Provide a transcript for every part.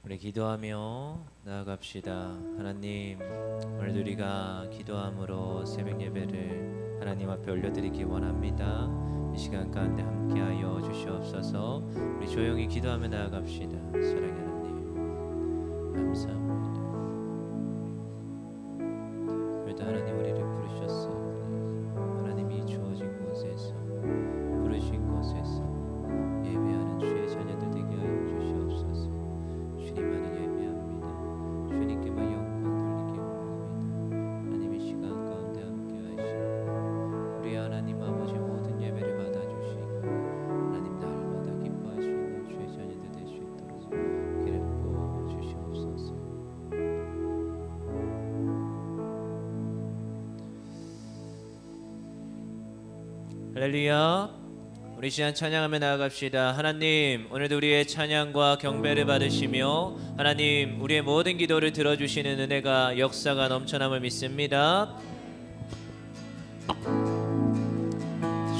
우리 기도하며 나아갑시다. 하나님, 오늘도 우리가 기도함으로 새벽 예배를 하나님 앞에 올려드리기 원합니다. 이 시간 가운데 함께하여 주시옵소서. 우리 조용히 기도하며 나아갑시다. 사랑의 하나님, 감사합니다. 그래도 하나님 우리를 부르셨사오니 하나님이 주어진 곳에서 부르신 곳에서 예배하는 주의 자녀들 되게 하여 주시옵소서. 주님만을 예배합니다. 주님께만 영광 돌리기 원합니다. 하나님 이 시간 가운데 함께 하시고 우리 하나님 아버지 모든 예배를 받아주시고 하나님 날마다 기뻐할 수 있는 주의 자녀들 될 수 있도록 기름 부어 주시옵소서. 할렐루야. 우리 시간 찬양하며 나아갑시다. 하나님, 오늘도 우리의 찬양과 경배를 받으시며 하나님 우리의 모든 기도를 들어주시는 은혜가 역사가 넘쳐남을 믿습니다.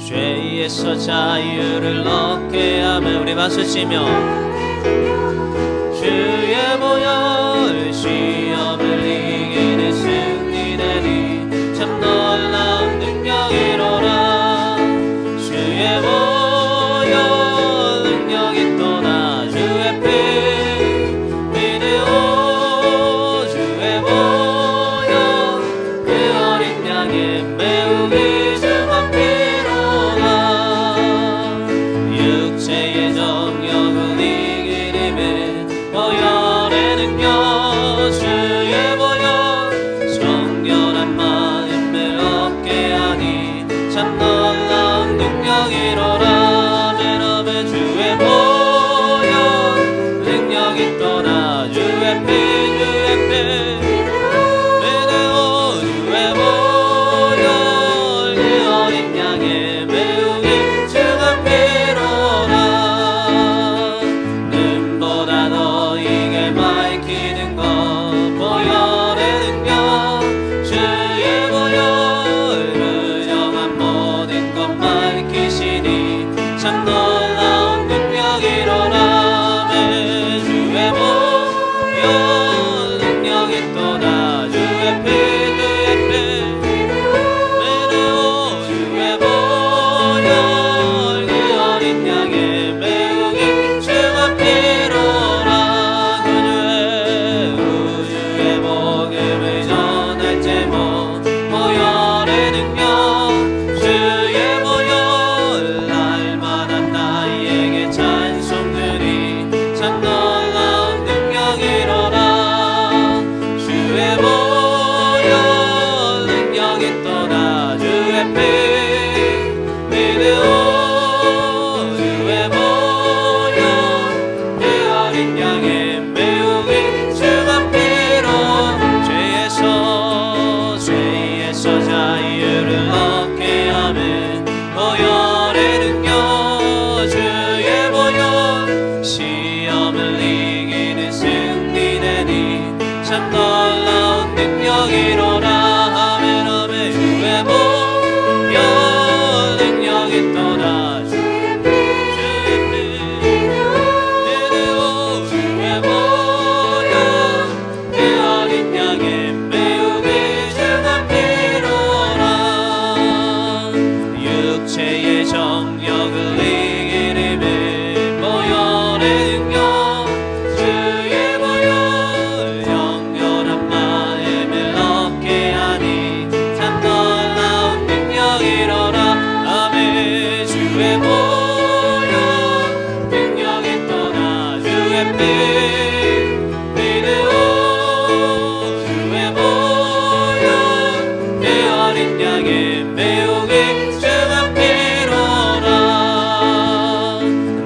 죄에서 자유를 얻게 하며 우리 박수치며 주의 보혈 시험을 이기는 승리되니 참 놀라운 능력이로라. 주의 보혈 능력이 또나 주의 피 믿으오. 주의 보혈 그 어린 양의 매우 귀중한 피로라. 육체의 정욕을 이기림에 보혈의 능력 주의 보혈 정결한 마음을 얻게 하니 참 놀라운 능력이로라. 맨업에 주의 보혈 능력이 또나 주의 피 믿으오. 주의 보혈 그 어린 양의 매우 귀중한 피로라. 눈보다 너에게 밝히는 것 보혈의 능력 주의 보혈 부정한 모든 것 밝히시니 참 놀라운 능력이로라. 매 주의 보혈 능력이 또나 주의 피 믿으오. 주의 보혈 그 어린 양의 매우 귀중한 피로라. 구주의 복음을 전할 제목 보혈의 능력 주의 보혈 날마다 나에게 찬송들이 참 놀라운 능력이로라. 주의 보혈 능력이 또나 주의 피 믿으오. 주의 보혈 그 어린 양의 매우 귀중한 피로 죄에서 자유를 얻게 하면 보혈의 능력 주의 보혈 시험을 이기는 승리되니 참 놀라운 능력이로라. 아멘 아멘. 주의 보혈 능력이 또나 주의 피 믿으오. 주의 보혈 그 어린 양의 매우 귀중한 피로라. 육체의 정욕을 이기림에 보혈의 능력 주의 보혈 영원한 마음을 얻게 하니 참 놀라운 능력이로라. 아멘. 주의 보혈 능력이 또나 주의 피 믿으오. 주의 보혈 그 어린 양의 매우 귀중한 피로라.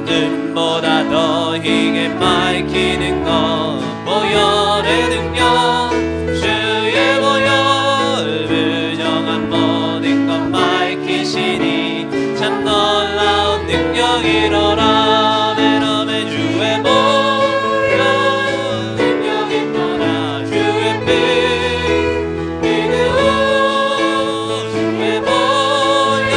눈보다 너에게 밝히는 것 보혈의 능력 주의 보혈 부정한 모든 것 밝히시니 참 놀라운 능력이로라. 맨 앞에 주의 보혈 능력이 또나 주의 피 믿으오. 주의 보혈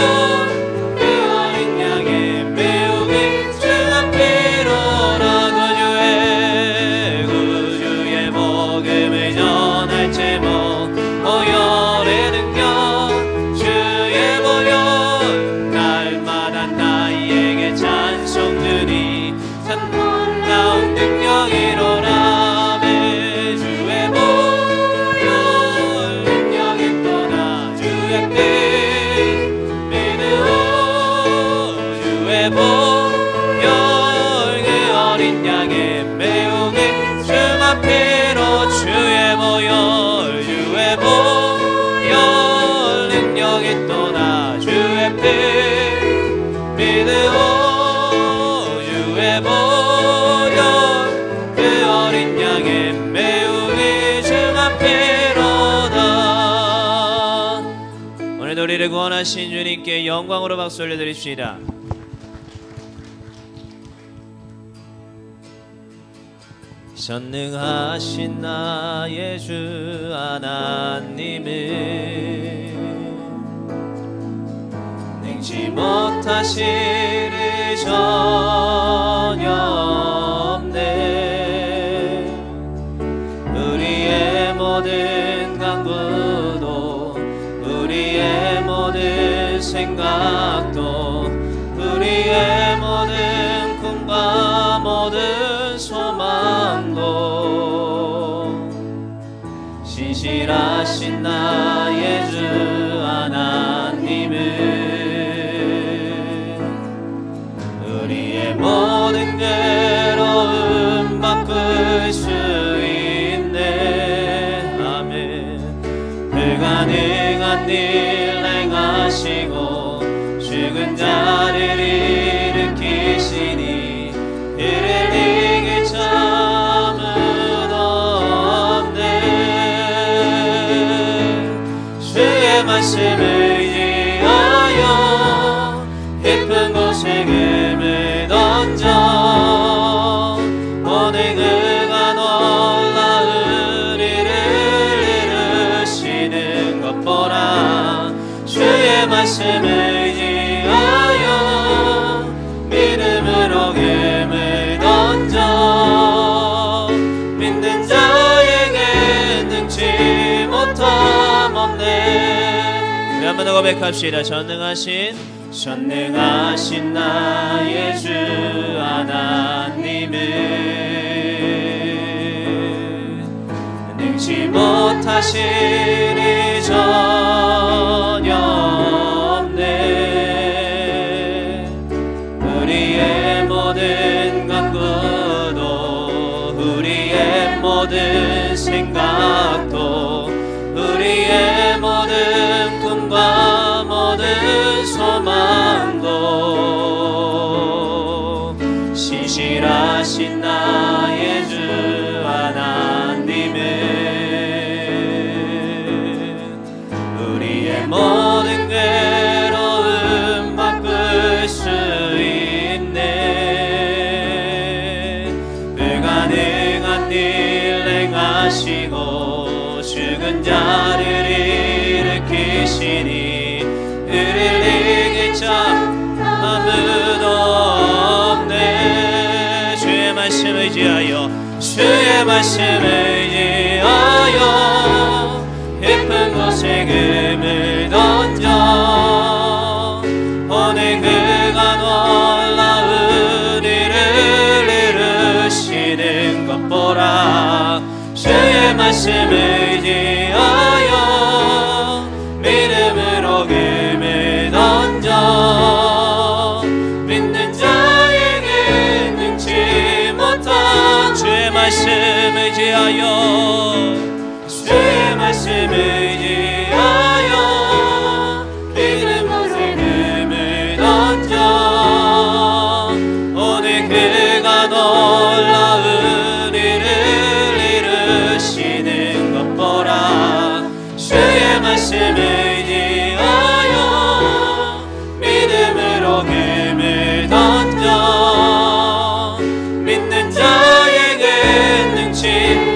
그 어린 양의 매우 귀중한 피로라. 구주의 우리를 구원하신 주님께 영광으로 박수 올려드립시다. 전능하신 나의 주 하나님은 능치 못하실 일 전혀 없네. 우리의 모든 강구도 우리의 모든 생각도 우리의 모든 꿈과 모든 소망도 신실하신 나의 주 하나님은 우리의 모든 괴로움 바꿀 수 있네. 아멘. 불가능한 일 행하시고 죽은 자를 일으키시니 이를 이길 자 아무도 없네. 주의 말씀을 의지하여 깊은 곳에 금을 던져 오늘 그가 놀라운 일을 이루시는 것 보라. 주의 말씀을 의지하여 믿음으로 금을 던져 믿는 자에게 능치 못함 없네. 우리 한번 더 고백합시다. 전능하신 나의 주 하나님은 능치 못하실 일 전혀 없네. 우리의 모든 간구도 우리의 모든 생각도 우리의 모든 꿈과 모든 소망도 신실하신 나의 주 하나님은 우리의 모든 괴로움 바꿀 수 있네. 불가능한 일 행하시고 죽은 자를 일으키시니 이를 이길 자 아무도 없네. 주의 말씀을 의지하여 주의 말씀을 의지하여 깊은 곳에 금을 던져 오늘 그가 놀라운 일을 이루시는 것 보라. 주의 말씀을 의지하여 믿음으로 금을 던져 믿는 자에게 능치 못한 주의 말씀을 의지하여 주의 말씀을 의지하여 믿음으로 금을 던져 오늘 그가 놀라운 일을 이루시는 것 보라. 주의 말씀을 의지하여 믿음으로 금을 던져 믿는 자에게 능치.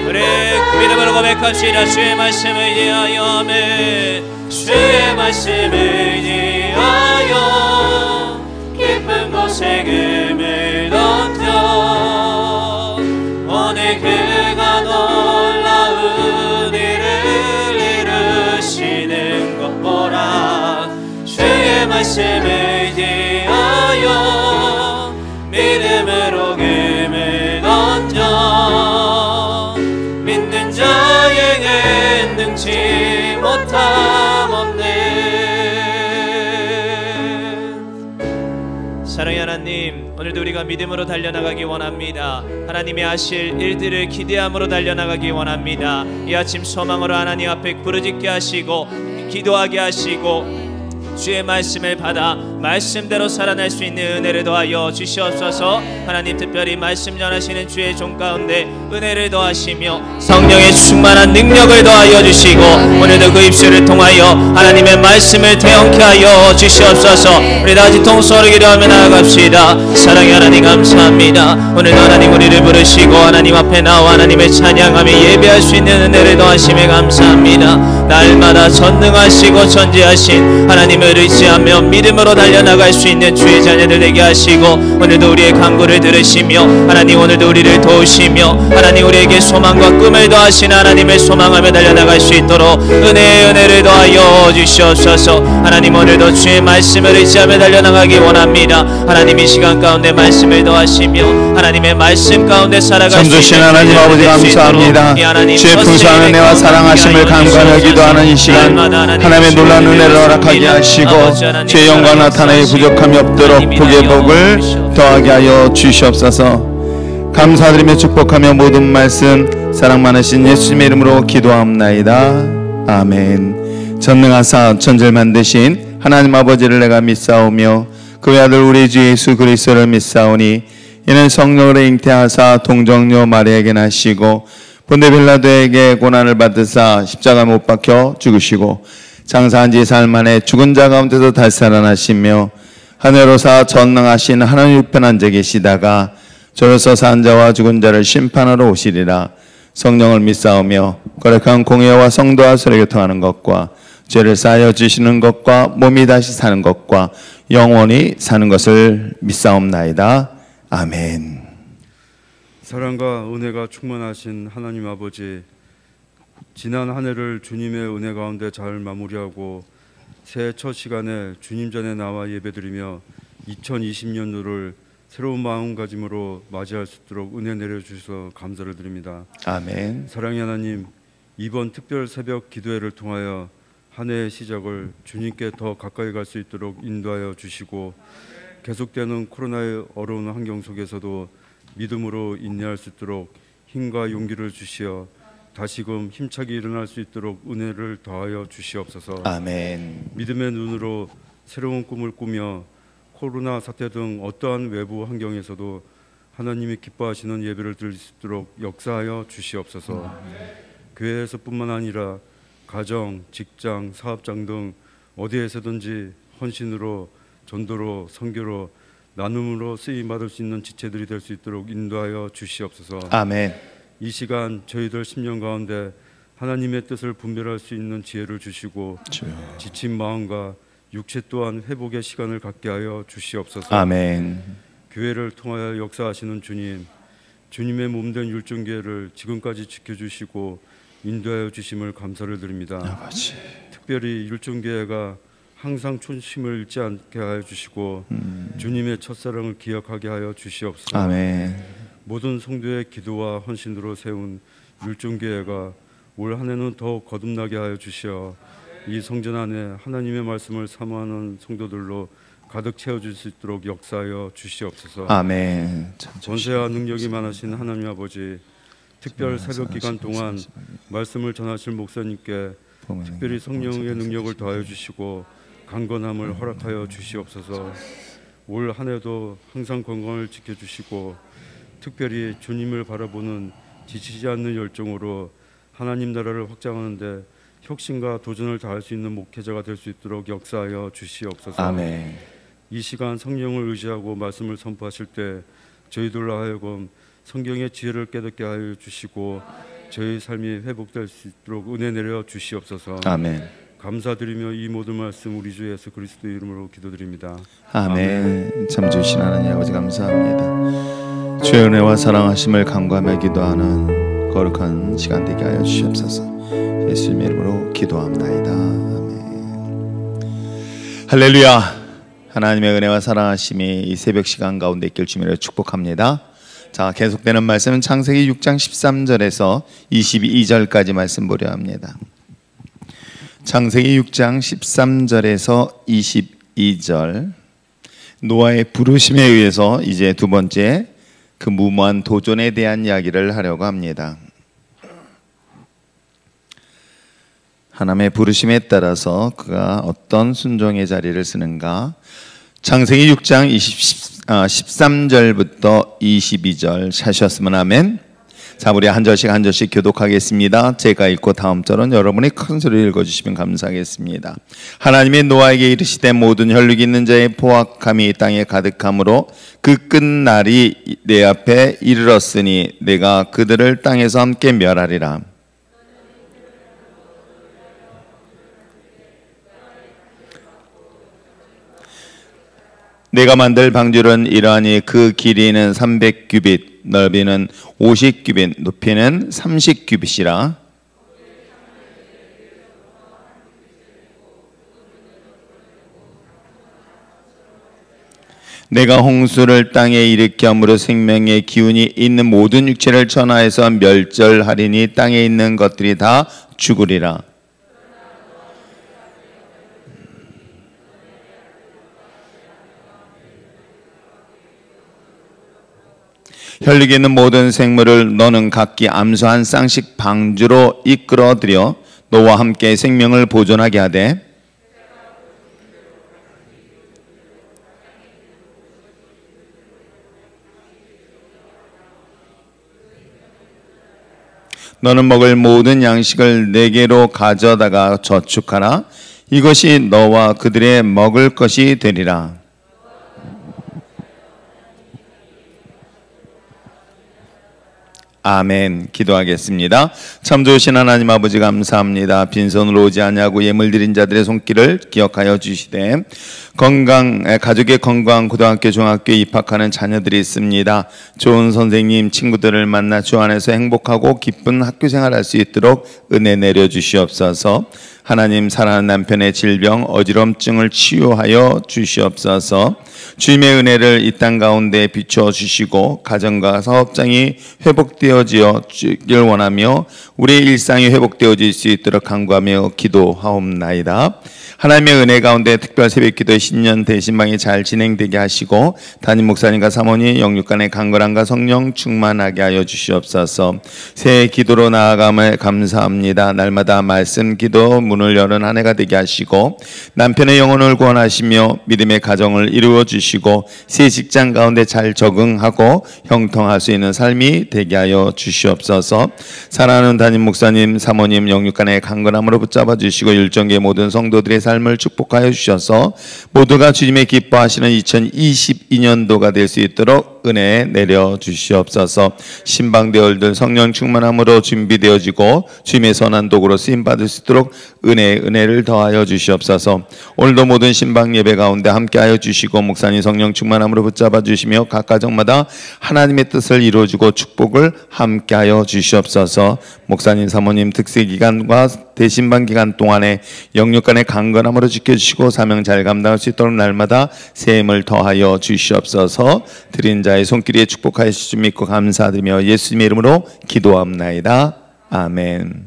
우리 믿음으로 고백합시다. 주의 말씀을 의지하여 주의 말씀을 의지하여 깊은 곳에 금을 던져 오늘 그가 놀라운 일을 이루시는 것 보라. 주의 말씀을 의지하여 믿음으로 금을 던져 사랑의 하나님, 오늘도 우리가 믿음으로 달려나가기 원합니다. 하나님이 하실 일들을 기대함으로 달려나가기 원합니다. 이 아침 소망으로 하나님 앞에 부르짖게 하시고 기도하게 하시고 주의 말씀을 받아 말씀대로 살아날 수 있는 은혜를 더하여 주시옵소서. 하나님, 특별히 말씀 전하시는 주의 종 가운데 은혜를 더하시며 성령의 충만한 능력을 더하여 주시고 오늘도 그 입술을 통하여 하나님의 말씀을 태영케 하여 주시옵소서. 우리 다시 통성으로 기도하며 나아갑시다. 사랑의 하나님, 감사합니다. 오늘도 하나님 우리를 부르시고 하나님 앞에 나와 하나님의 찬양하며 예배할 수 있는 은혜를 더하심에 감사합니다. 날마다 전능하시고 전지하신 하나님을 의지하며 믿음으로 달려나갈 수 있는 주의 자녀들 되게 하시고 오늘도 우리의 간구를 들으시며 하나님 오늘도 우리를 도우시며 하나님 우리에게 소망과 꿈을 더하신 하나님을 소망하며 달려나갈 수 있도록 은혜를 더하여 주시옵소서. 하나님, 오늘도 주의 말씀을 의지하며 달려나가기 원합니다. 하나님, 이 시간 가운데 말씀을 더하시며 하나님의 말씀 가운데 살아갈 수 있는 하나님 아버지 감사합니다. 주의 풍성한 은혜와 사랑하심을 간구하며 기도하는 이 시간 하나님의 놀라운 은혜를 허락하게 하시고 주의 영광 나타내기 부족함이 없도록 복의 복을 더하게 하여 주시옵소서. 감사드리며 축복하며 모든 말씀 사랑 많으신 예수님의 이름으로 기도하옵나이다. 아멘. 전능하사 천지를 만드신 하나님 아버지를 내가 믿사오며 그의 아들 우리 주 예수 그리스도를 믿사오니 이는 성령으로 잉태하사 동정녀 마리아에게 나시고 본데 빌라도에게 고난을 받으사 십자가 못 박혀 죽으시고 장사한 지 사흘 만에 죽은 자 가운데서 다시 살아나시며 하늘로사 전능하신 하나님 우편에 앉아 계시다가 저로서 산 자와 죽은 자를 심판하러 오시리라. 성령을 믿사오며 거룩한 공예와 성도와 서로 교통하는 것과 죄를 사하여 주시는 것과 몸이 다시 사는 것과 영원히 사는 것을 믿사옵나이다. 아멘. 사랑과 은혜가 충만하신 하나님 아버지, 지난 한 해를 주님의 은혜 가운데 잘 마무리하고 새해 첫 시간에 주님 전에 나와 예배드리며 2020년도를 새로운 마음가짐으로 맞이할 수 있도록 은혜 내려주셔서 감사를 드립니다. 아멘. 사랑의 하나님, 이번 특별 새벽 기도회를 통하여 한 해의 시작을 주님께 더 가까이 갈 수 있도록 인도하여 주시고 계속되는 코로나의 어려운 환경 속에서도 믿음으로 인내할 수 있도록 힘과 용기를 주시어 다시금 힘차게 일어날 수 있도록 은혜를 더하여 주시옵소서. 아멘. 믿음의 눈으로 새로운 꿈을 꾸며 코로나 사태 등 어떠한 외부 환경에서도 하나님이 기뻐하시는 예배를 드릴 수 있도록 역사하여 주시옵소서. 교회에서뿐만 아니라 가정, 직장, 사업장 등 어디에서든지 헌신으로, 전도로, 선교로, 나눔으로 쓰임받을 수 있는 지체들이 될 수 있도록 인도하여 주시옵소서. 아멘. 이 시간 저희들 10년 가운데 하나님의 뜻을 분별할 수 있는 지혜를 주시고 지친 마음과 육체 또한 회복의 시간을 갖게 하여 주시옵소서. 아멘. 교회를 통하여 역사하시는 주님, 주님의 몸된 율종교회를 지금까지 지켜주시고 인도하여 주심을 감사를 드립니다. 아버지. 특별히 율종교회가 항상 초심을 잃지 않게 하여 주시고 주님의 첫사랑을 기억하게 하여 주시옵소서. 아멘. 모든 성도의 기도와 헌신으로 세운 율종교회가 올 한 해는 더욱 거듭나게 하여 주시어 이 성전 안에 하나님의 말씀을 사모하는 성도들로 가득 채워줄 수 있도록 역사하여 주시옵소서. 아멘. 권세와 능력이 많으신 하나님 아버지, 특별 새벽 기간 동안 말씀을 전하실 목사님께 특별히 성령의 능력을 더하여 주시고 강건함을 허락하여 주시옵소서. 올 한 해도 항상 건강을 지켜주시고 특별히 주님을 바라보는 지치지 않는 열정으로 하나님 나라를 확장하는데 혁신과 도전을 다할 수 있는 목회자가 될 수 있도록 역사하여 주시옵소서. 아멘. 이 시간 성령을 의지하고 말씀을 선포하실 때 저희들로 하여금 성경의 지혜를 깨닫게 하여 주시고 저희 삶이 회복될 수 있도록 은혜 내려 주시옵소서. 아멘. 감사드리며 이 모든 말씀 우리 주 예수 그리스도 이름으로 기도드립니다. 아멘. 참 주신 하나님 아버지 감사합니다. 주의 은혜와 사랑하심을 간구하며 기도하는 거룩한 시간 되게 하여 주시옵소서. 예수님의 이름으로 기도합나이다. 아멘. 할렐루야. 하나님의 은혜와 사랑하심이 이 새벽 시간 가운데 있길 주님으로 축복합니다. 자, 계속되는 말씀은 창세기 6장 13절에서 22절까지 말씀 보려 합니다. 창세기 6장 13절에서 22절. 노아의 부르심에 의해서 이제 두 번째 그 무모한 도전에 대한 이야기를 하려고 합니다. 하나님의 부르심에 따라서 그가 어떤 순종의 자리를 쓰는가. 창세기 6장 13절부터 22절 찾으셨으면 아멘. 자, 우리 한 절씩 한 절씩 교독하겠습니다. 제가 읽고 다음 절은 여러분이 큰 소리로 읽어주시면 감사하겠습니다. 하나님이 노아에게 이르시되 모든 혈육이 있는 자의 포악함이 땅에 가득함으로 그 끝날이 내 앞에 이르렀으니 내가 그들을 땅에서 함께 멸하리라. 내가 만들 방주는 이러하니 그 길이는 300규빗, 넓이는 50규빗, 높이는 30규빗이라. 내가 홍수를 땅에 일으켜 생명의 기운이 있는 모든 육체를 천하에서 멸절하리니 땅에 있는 것들이 다 죽으리라. 혈육에 있는 모든 생물을 너는 각기 암소 한 쌍씩 방주로 이끌어들여 너와 함께 생명을 보존하게 하되 너는 먹을 모든 양식을 내게로 가져다가 저축하라. 이것이 너와 그들의 먹을 것이 되리라. 아멘. 기도하겠습니다. 참 좋으신 하나님 아버지 감사합니다. 빈손으로 오지 아니하고 예물 드린 자들의 손길을 기억하여 주시되 가족의 건강 고등학교 중학교에 입학하는 자녀들이 있습니다. 좋은 선생님 친구들을 만나 주 안에서 행복하고 기쁜 학교생활 할 수 있도록 은혜 내려 주시옵소서. 하나님 사랑하는 남편의 질병 어지럼증을 치유하여 주시옵소서. 주님의 은혜를 이 땅 가운데 비추어 주시고 가정과 사업장이 회복되어지길 원하며 우리의 일상이 회복되어질 수 있도록 간구하며 기도하옵나이다. 하나님의 은혜 가운데 특별 새벽기도 신년 대신방이 잘 진행되게 하시고 담임 목사님과 사모님 영육간의 강건함과 성령 충만하게 하여 주시옵소서. 새해 기도로 나아감을 감사합니다. 날마다 말씀 기도 문을 여는 한 해가 되게 하시고 남편의 영혼을 구원하시며 믿음의 가정을 이루어 주시고 새 직장 가운데 잘 적응하고 형통할 수 있는 삶이 되게 하여 주시옵소서. 사랑하는 담임 목사님 사모님 영육간의 강건함으로 붙잡아 주시고 율정계 모든 성도들의 삶을 축복하여 주셔서 모두가 주님의 기뻐하시는 2022년도가 될 수 있도록 은혜 내려 주시옵소서. 신방대원들 성령 충만함으로 준비되어지고 주님의 선한 도구로 쓰임받을 수 있도록 은혜를 더하여 주시옵소서. 오늘도 모든 신방 예배 가운데 함께하여 주시고 목사님 성령 충만함으로 붙잡아 주시며 각 가정마다 하나님의 뜻을 이루어주고 축복을 함께하여 주시옵소서. 목사님 사모님 특세 기간과 대신방 기간 동안에 영육간의 강건함으로 지켜주시고 사명 잘 감당할 수 있도록 날마다 샘을 더하여 주시옵소서. 드린 자의 손길에 축복하여 주시 믿고 감사드리며 예수님의 이름으로 기도합나이다. 아멘.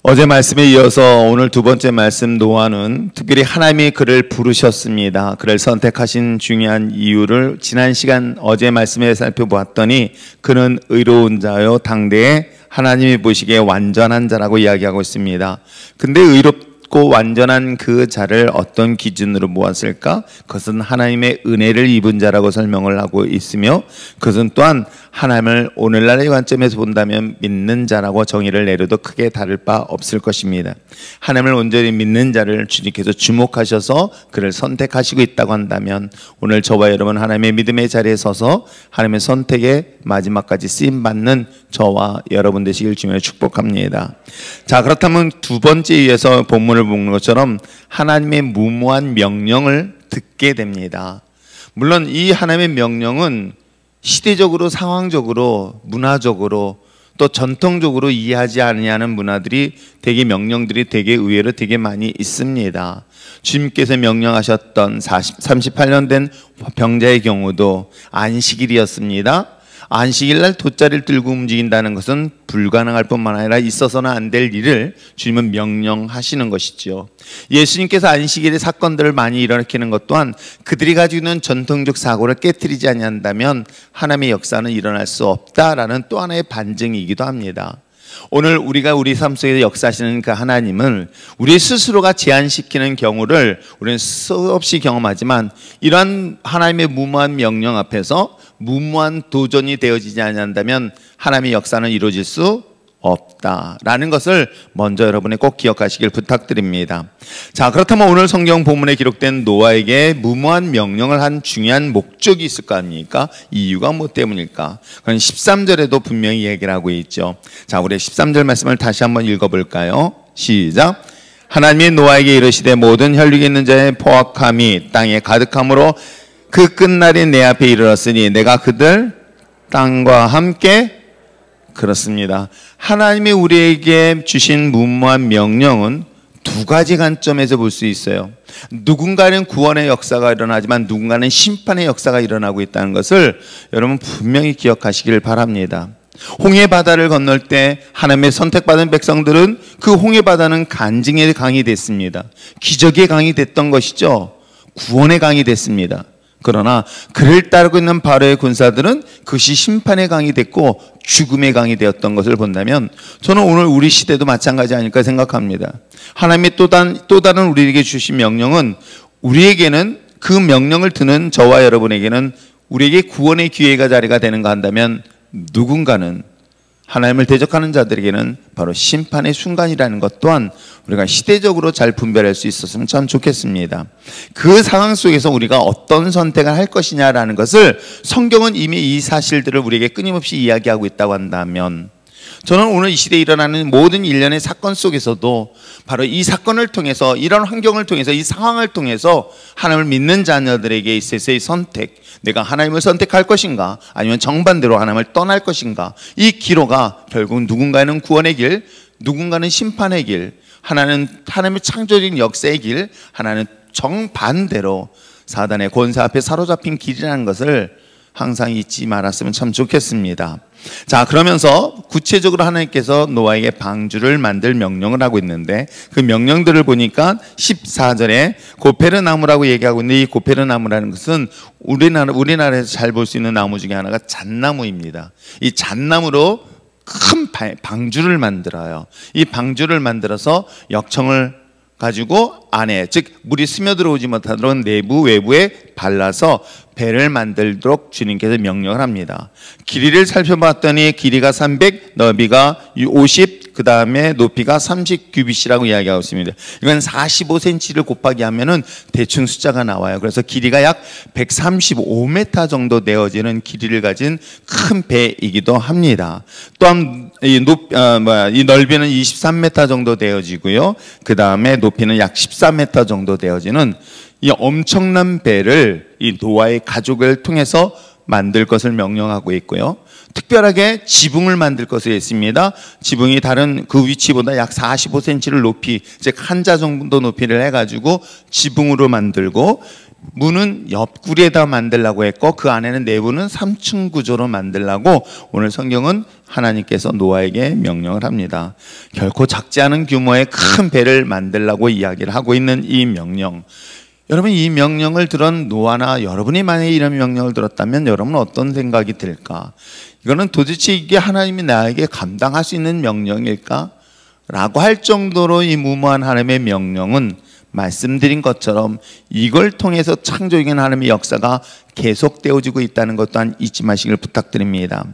어제 말씀에 이어서 오늘 두 번째 말씀 노아는 특별히 하나님이 그를 부르셨습니다. 그를 선택하신 중요한 이유를 지난 시간 어제 말씀에 살펴보았더니 그는 의로운 자요 당대에 하나님이 보시기에 완전한 자라고 이야기하고 있습니다. 근데 의롭고 완전한 그 자를 어떤 기준으로 모았을까? 그것은 하나님의 은혜를 입은 자라고 설명을 하고 있으며 그것은 또한 하나님을 오늘날의 관점에서 본다면 믿는 자라고 정의를 내려도 크게 다를 바 없을 것입니다. 하나님을 온전히 믿는 자를 주님께서 주목하셔서 그를 선택하시고 있다고 한다면 오늘 저와 여러분 하나님의 믿음의 자리에 서서 하나님의 선택의 마지막까지 쓰임받는 저와 여러분 되시길 주님을 축복합니다. 자, 그렇다면 두 번째 이유에서 본문을 보는 것처럼 하나님의 무모한 명령을 듣게 됩니다. 물론 이 하나님의 명령은 시대적으로 상황적으로 문화적으로 또 전통적으로 이해하지 않느냐는 문화들이 되게 명령들이 되게 의외로 되게 많이 있습니다. 주님께서 명령하셨던 38년 된 병자의 경우도 안식일이었습니다. 안식일 날 돗자리를 들고 움직인다는 것은 불가능할 뿐만 아니라 있어서는 안 될 일을 주님은 명령하시는 것이지요. 예수님께서 안식일의 사건들을 많이 일으키는 것 또한 그들이 가지고 있는 전통적 사고를 깨트리지 않는다면 하나님의 역사는 일어날 수 없다라는 또 하나의 반증이기도 합니다. 오늘 우리가 우리 삶 속에서 역사하시는 그 하나님을 우리 스스로가 제한시키는 경우를 우리는 수없이 경험하지만 이러한 하나님의 무모한 명령 앞에서 무모한 도전이 되어지지 않는다면 하나님의 역사는 이루어질 수 없다라는 것을 먼저 여러분이 꼭 기억하시길 부탁드립니다. 자, 그렇다면 오늘 성경 본문에 기록된 노아에게 무모한 명령을 한 중요한 목적이 있을 거 아닙니까? 이유가 뭐 때문일까? 그건 13절에도 분명히 얘기를 하고 있죠. 자, 우리 13절 말씀을 다시 한번 읽어볼까요? 시작. 하나님이 노아에게 이르시되 모든 혈육이 있는 자의 포악함이 땅에 가득함으로 그 끝날이 내 앞에 이르렀으니 내가 그들 땅과 함께 그렇습니다. 하나님이 우리에게 주신 무모한 명령은 두 가지 관점에서 볼 수 있어요. 누군가는 구원의 역사가 일어나지만 누군가는 심판의 역사가 일어나고 있다는 것을 여러분 분명히 기억하시길 바랍니다. 홍해 바다를 건널 때 하나님의 선택받은 백성들은 그 홍해 바다는 간증의 강이 됐습니다. 기적의 강이 됐던 것이죠. 구원의 강이 됐습니다. 그러나 그를 따르고 있는 바로의 군사들은 그것이 심판의 강이 됐고 죽음의 강이 되었던 것을 본다면 저는 오늘 우리 시대도 마찬가지 아닐까 생각합니다. 하나님이 또 다른 우리에게 주신 명령은 우리에게는 그 명령을 듣는 저와 여러분에게는 우리에게 구원의 기회가 자리가 되는가 한다면 누군가는 하나님을 대적하는 자들에게는 바로 심판의 순간이라는 것 또한 우리가 시대적으로 잘 분별할 수 있었으면 참 좋겠습니다. 그 상황 속에서 우리가 어떤 선택을 할 것이냐라는 것을 성경은 이미 이 사실들을 우리에게 끊임없이 이야기하고 있다고 한다면 저는 오늘 이 시대에 일어나는 모든 일련의 사건 속에서도 바로 이 사건을 통해서 이런 환경을 통해서 이 상황을 통해서 하나님을 믿는 자녀들에게 있어서의 선택, 내가 하나님을 선택할 것인가 아니면 정반대로 하나님을 떠날 것인가, 이 기로가 결국 누군가는 구원의 길, 누군가는 심판의 길, 하나는 하나님의 창조적인 역사의 길, 하나는 정반대로 사단의 권세 앞에 사로잡힌 길이라는 것을 항상 잊지 말았으면 참 좋겠습니다. 자, 그러면서 구체적으로 하나님께서 노아에게 방주를 만들 명령을 하고 있는데 그 명령들을 보니까 14절에 고페르 나무라고 얘기하고 있는데 이 고페르 나무라는 것은 우리나라에서 잘 볼 수 있는 나무 중에 하나가 잣나무입니다. 이 잣나무로 큰 방주를 만들어요. 이 방주를 만들어서 역청을 가지고 안에, 즉 물이 스며들어오지 못하도록 내부 외부에 발라서 배를 만들도록 주님께서 명령을 합니다. 길이를 살펴봤더니 길이가 300, 너비가 50, 그 다음에 높이가 30 규빗이라고 이야기하고 있습니다. 이건 45cm를 곱하기 하면은 대충 숫자가 나와요. 그래서 길이가 약 135m 정도 되어지는 길이를 가진 큰 배이기도 합니다. 또한 이 넓이는 23m 정도 되어지고요. 그 다음에 높이는 약 14m 정도 되어지는 이 엄청난 배를 이 노아의 가족을 통해서 만들 것을 명령하고 있고요. 특별하게 지붕을 만들 것을 했습니다. 지붕이 다른 그 위치보다 약 45cm를 높이, 즉 한자 정도 높이를 해가지고 지붕으로 만들고 문은 옆구리에다 만들라고 했고 그 안에는 내부는 3층 구조로 만들라고 오늘 성경은 하나님께서 노아에게 명령을 합니다. 결코 작지 않은 규모의 큰 배를 만들라고 이야기를 하고 있는 이 명령, 여러분 이 명령을 들은 노아나 여러분이 만약에 이런 명령을 들었다면 여러분은 어떤 생각이 들까? 이거는 도대체 이게 하나님이 나에게 감당할 수 있는 명령일까? 라고 할 정도로 이 무모한 하나님의 명령은 말씀드린 것처럼 이걸 통해서 창조적인 하나님의 역사가 계속되어지고 있다는 것 또한 잊지 마시길 부탁드립니다.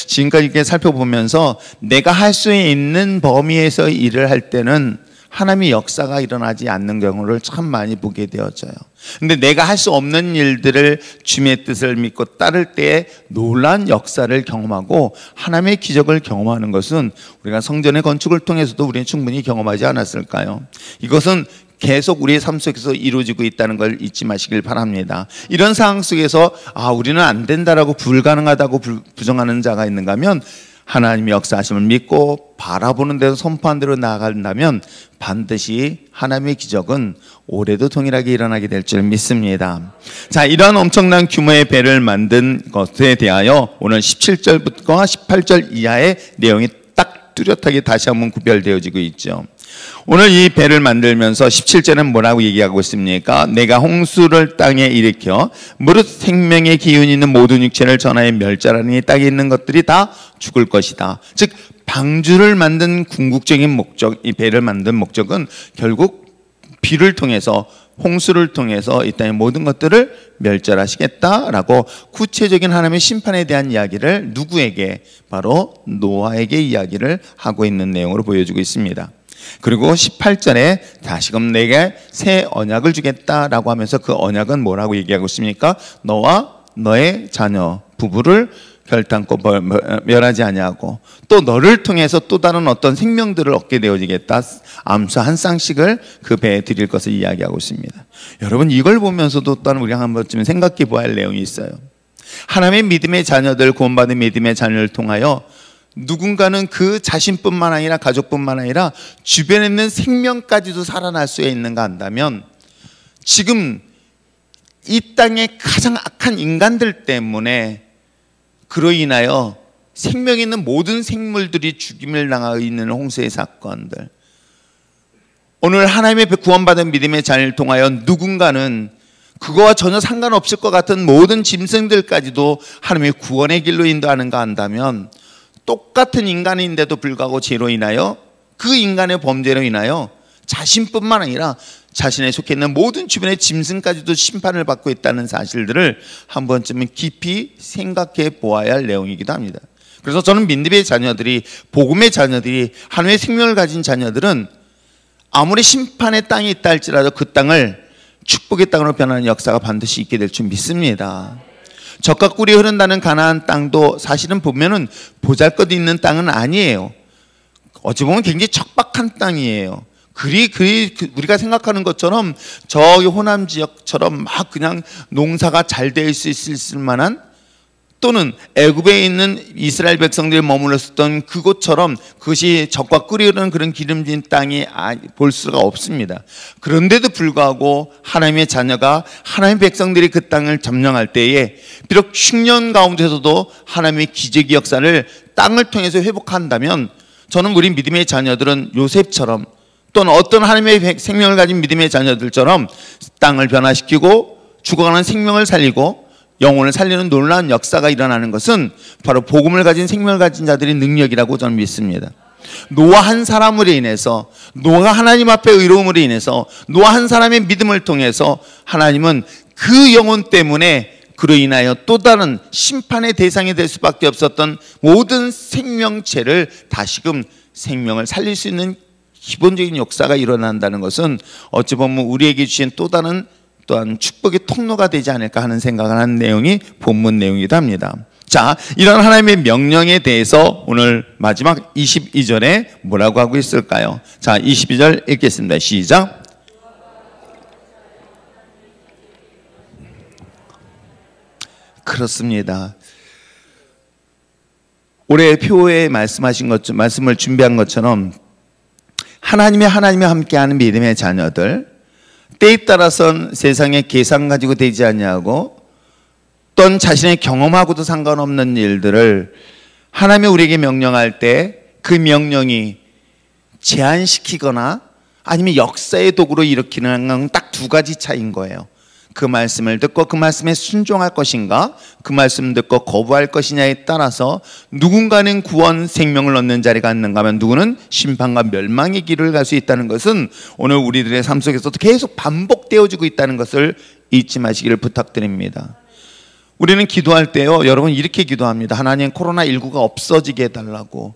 지금까지 이렇게 살펴보면서 내가 할 수 있는 범위에서 일을 할 때는 하나님의 역사가 일어나지 않는 경우를 참 많이 보게 되어져요. 근데 내가 할 수 없는 일들을 주님의 뜻을 믿고 따를 때에 놀라운 역사를 경험하고 하나님의 기적을 경험하는 것은 우리가 성전의 건축을 통해서도 우리는 충분히 경험하지 않았을까요? 이것은 계속 우리의 삶 속에서 이루어지고 있다는 걸 잊지 마시길 바랍니다. 이런 상황 속에서 우리는 안 된다라고 불가능하다고 부정하는 자가 있는가 하면 하나님의 역사하심을 믿고 바라보는 대로 선포한 대로 나아간다면 반드시 하나님의 기적은 올해도 동일하게 일어나게 될 줄 믿습니다. 자, 이러한 엄청난 규모의 배를 만든 것에 대하여 오늘 17절부터 18절 이하의 내용이 딱 뚜렷하게 다시 한번 구별되어지고 있죠. 오늘 이 배를 만들면서 17절은 뭐라고 얘기하고 있습니까? 내가 홍수를 땅에 일으켜 무릇 생명의 기운이 있는 모든 육체를 전하여 멸절하니 땅에 있는 것들이 다 죽을 것이다. 즉 방주를 만든 궁극적인 목적, 이 배를 만든 목적은 결국 비를 통해서 홍수를 통해서 이 땅의 모든 것들을 멸절하시겠다라고 구체적인 하나님의 심판에 대한 이야기를 누구에게? 바로 노아에게 이야기를 하고 있는 내용으로 보여주고 있습니다. 그리고 18절에 다시금 내게 새 언약을 주겠다라고 하면서 그 언약은 뭐라고 얘기하고 있습니까? 너와 너의 자녀 부부를 결단코 멸하지 아니하고 또 너를 통해서 또 다른 어떤 생명들을 얻게 되어지겠다. 암수 한 쌍씩을 그 배에 드릴 것을 이야기하고 있습니다. 여러분 이걸 보면서도 또한 우리가 한 번쯤 생각해 보아야 할 내용이 있어요. 하나님의 믿음의 자녀들, 구원받은 믿음의 자녀를 통하여 누군가는 그 자신뿐만 아니라 가족뿐만 아니라 주변에 있는 생명까지도 살아날 수 있는가 한다면 지금 이 땅의 가장 악한 인간들 때문에 그로 인하여 생명 있는 모든 생물들이 죽임을 당하고 있는 홍수의 사건들, 오늘 하나님의 구원받은 믿음의 자녀를 통하여 누군가는 그거와 전혀 상관없을 것 같은 모든 짐승들까지도 하나님의 구원의 길로 인도하는가 한다면 똑같은 인간인데도 불구하고 죄로 인하여 그 인간의 범죄로 인하여 자신뿐만 아니라 자신에 속해 있는 모든 주변의 짐승까지도 심판을 받고 있다는 사실들을 한 번쯤은 깊이 생각해 보아야 할 내용이기도 합니다. 그래서 저는 믿음의 자녀들이, 복음의 자녀들이, 하나님의 생명을 가진 자녀들은 아무리 심판의 땅이 있다 할지라도 그 땅을 축복의 땅으로 변하는 역사가 반드시 있게 될 줄 믿습니다. 젖과 꿀이 흐른다는 가나안 땅도 사실은 보면은 보잘것 있는 땅은 아니에요. 어찌 보면 굉장히 척박한 땅이에요. 우리가 생각하는 것처럼 저기 호남 지역처럼 막 그냥 농사가 잘 될 수 있을 만한, 또는 애굽에 있는 이스라엘 백성들이 머물렀던 그곳처럼 그것이 젖과 꿀이 흐르는 그런 기름진 땅이 볼 수가 없습니다. 그런데도 불구하고 하나님의 자녀가, 하나님의 백성들이 그 땅을 점령할 때에 비록 흉년 가운데서도 하나님의 기적의 역사를 땅을 통해서 회복한다면 저는 우리 믿음의 자녀들은 요셉처럼 또는 어떤 하나님의 생명을 가진 믿음의 자녀들처럼 땅을 변화시키고 죽어가는 생명을 살리고 영혼을 살리는 놀라운 역사가 일어나는 것은 바로 복음을 가진 생명을 가진 자들의 능력이라고 저는 믿습니다. 노아 한 사람으로 인해서, 노아가 하나님 앞에 의로움으로 인해서, 노아 한 사람의 믿음을 통해서 하나님은 그 영혼 때문에 그로 인하여 또 다른 심판의 대상이 될 수밖에 없었던 모든 생명체를 다시금 생명을 살릴 수 있는 기본적인 역사가 일어난다는 것은 어찌 보면 우리에게 주신 또 다른 또한 축복의 통로가 되지 않을까 하는 생각을 하는 내용이 본문 내용이기도 합니다. 자, 이런 하나님의 명령에 대해서 오늘 마지막 22절에 뭐라고 하고 있을까요? 자, 22절 읽겠습니다. 시작. 그렇습니다. 올해 표에 말씀하신 것, 말씀을 준비한 것처럼 하나님과 함께하는 믿음의 자녀들, 때에 따라서는 세상에 계산 가지고 되지 않냐고 또는 자신의 경험하고도 상관없는 일들을 하나님이 우리에게 명령할 때 그 명령이 제한시키거나 아니면 역사의 도구로 일으키는 건 딱 두 가지 차이인 거예요. 그 말씀을 듣고 그 말씀에 순종할 것인가, 그 말씀 듣고 거부할 것이냐에 따라서 누군가는 구원, 생명을 얻는 자리가 있는가 하면 누구는 심판과 멸망의 길을 갈 수 있다는 것은 오늘 우리들의 삶 속에서도 계속 반복되어지고 있다는 것을 잊지 마시기를 부탁드립니다. 우리는 기도할 때요, 여러분 이렇게 기도합니다. 하나님, 코로나19가 없어지게 해달라고.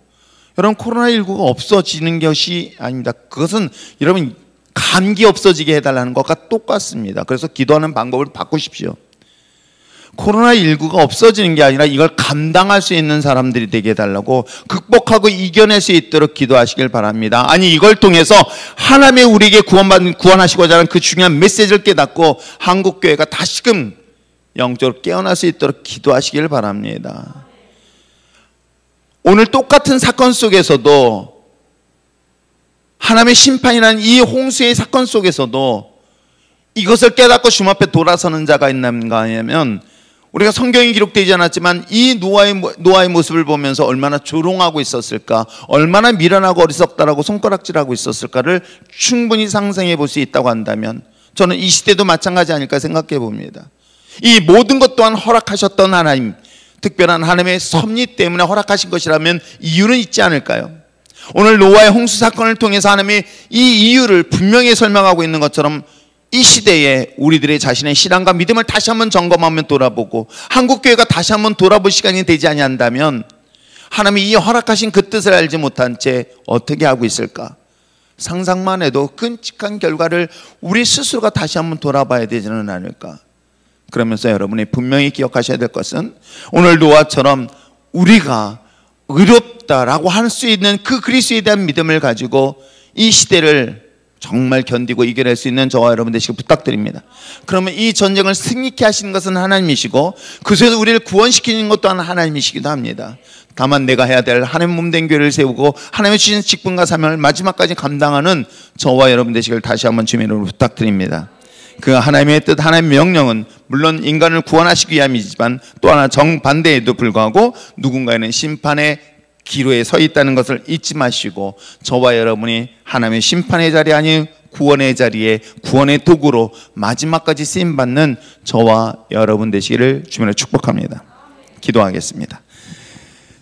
여러분, 코로나19가 없어지는 것이 아닙니다. 그것은 여러분 감기 없어지게 해달라는 것과 똑같습니다. 그래서 기도하는 방법을 바꾸십시오. 코로나19가 없어지는 게 아니라 이걸 감당할 수 있는 사람들이 되게 해달라고, 극복하고 이겨낼 수 있도록 기도하시길 바랍니다. 아니, 이걸 통해서 하나님의 우리에게 구원하시고자 하는 그 중요한 메시지를 깨닫고 한국교회가 다시금 영적으로 깨어날 수 있도록 기도하시길 바랍니다. 오늘 똑같은 사건 속에서도 하나님의 심판이라는 이 홍수의 사건 속에서도 이것을 깨닫고 주님 앞에 돌아서는 자가 있는가 하면, 우리가 성경에 기록되지 않았지만 이 노아의 모습을 보면서 얼마나 조롱하고 있었을까, 얼마나 미련하고 어리석다라고 손가락질하고 있었을까를 충분히 상상해 볼 수 있다고 한다면 저는 이 시대도 마찬가지 아닐까 생각해 봅니다. 이 모든 것 또한 허락하셨던 하나님, 특별한 하나님의 섭리 때문에 허락하신 것이라면 이유는 있지 않을까요? 오늘 노아의 홍수 사건을 통해서 하나님이 이 이유를 분명히 설명하고 있는 것처럼 이 시대에 우리들의 자신의 신앙과 믿음을 다시 한번 점검하면 돌아보고 한국교회가 다시 한번 돌아볼 시간이 되지 아니한다면 하나님이 이 허락하신 그 뜻을 알지 못한 채 어떻게 하고 있을까? 상상만 해도 끔찍한 결과를 우리 스스로가 다시 한번 돌아봐야 되지는 않을까? 그러면서 여러분이 분명히 기억하셔야 될 것은 오늘 노아처럼 우리가 의롭다라고 할 수 있는 그 그리스도에 대한 믿음을 가지고 이 시대를 정말 견디고 이겨낼 수 있는 저와 여러분 되시길 부탁드립니다. 그러면 이 전쟁을 승리케 하시는 것은 하나님이시고 그 속에서 우리를 구원시키는 것 또한 하나님이시기도 합니다. 다만 내가 해야 될 하나님 몸된 교회를 세우고 하나님의 주신 직분과 사명을 마지막까지 감당하는 저와 여러분 되시길 다시 한번 주님의 이름으로 부탁드립니다. 그 하나님의 뜻, 하나님의 명령은 물론 인간을 구원하시기 위함이지만 또 하나 정반대에도 불구하고 누군가에는 심판의 기로에 서 있다는 것을 잊지 마시고 저와 여러분이 하나님의 심판의 자리 아닌 구원의 자리에 구원의 도구로 마지막까지 쓰임받는 저와 여러분 되시기를 주님으로 축복합니다. 기도하겠습니다.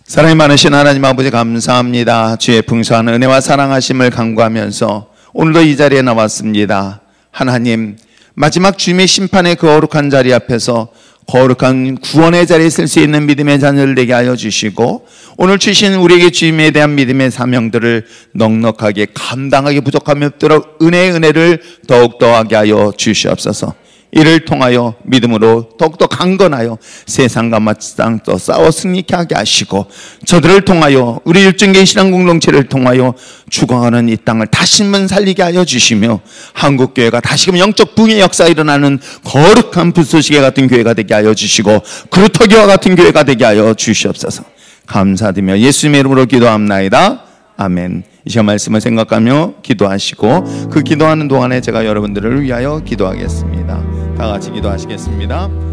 사랑이 많으신 하나님 아버지 감사합니다. 주의 풍성한 은혜와 사랑하심을 간구하면서 오늘도 이 자리에 나왔습니다. 하나님, 마지막 주님의 심판의 그 거룩한 자리 앞에서 거룩한 구원의 자리에 쓸 수 있는 믿음의 자녀들 되게 하여 주시고 오늘 주신 우리에게 주님에 대한 믿음의 사명들을 넉넉하게 감당하기 부족함이 없도록 은혜를 더욱 더하게 하여 주시옵소서. 이를 통하여 믿음으로 더욱더 강건하여 세상과 맞짱떠 싸워 승리케 하게 하시고 저들을 통하여 우리 일중개인 신앙 공동체를 통하여 죽어가는 이 땅을 다시 한번 살리게 하여 주시며 한국교회가 다시금 영적 부흥의 역사가 일어나는 거룩한 불쏘시개 같은 교회가 되게 하여 주시고 그루터기와 같은 교회가 되게 하여 주시옵소서. 감사드리며 예수님의 이름으로 기도합나이다. 아멘. 이 시간 말씀을 생각하며 기도하시고 그 기도하는 동안에 제가 여러분들을 위하여 기도하겠습니다. 다 같이 기도하시겠습니다.